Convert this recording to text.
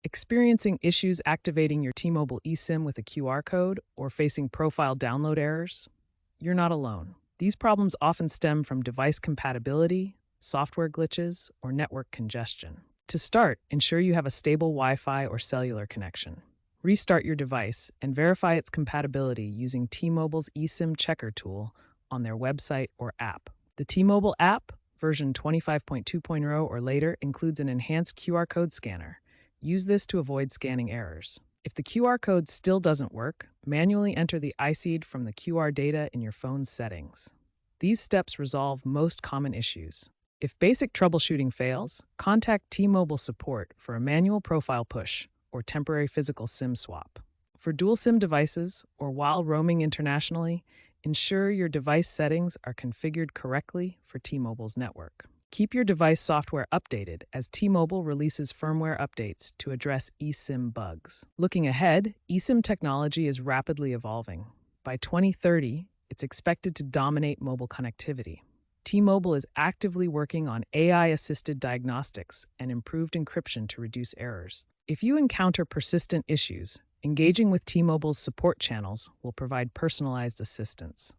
Experiencing issues activating your T-Mobile eSIM with a QR code or facing profile download errors? You're not alone. These problems often stem from device compatibility, software glitches, or network congestion. To start, ensure you have a stable Wi-Fi or cellular connection. Restart your device and verify its compatibility using T-Mobile's eSIM checker tool on their website or app. The T-Mobile app, version 25.2.0 or later, includes an enhanced QR code scanner. Use this to avoid scanning errors. If the QR code still doesn't work, manually enter the ISID from the QR data in your phone's settings. These steps resolve most common issues. If basic troubleshooting fails, contact T-Mobile support for a manual profile push or temporary physical SIM swap. For dual SIM devices or while roaming internationally, ensure your device settings are configured correctly for T-Mobile's network. Keep your device software updated as T-Mobile releases firmware updates to address eSIM bugs. Looking ahead, eSIM technology is rapidly evolving. By 2030, it's expected to dominate mobile connectivity. T-Mobile is actively working on AI-assisted diagnostics and improved encryption to reduce errors. If you encounter persistent issues, engaging with T-Mobile's support channels will provide personalized assistance.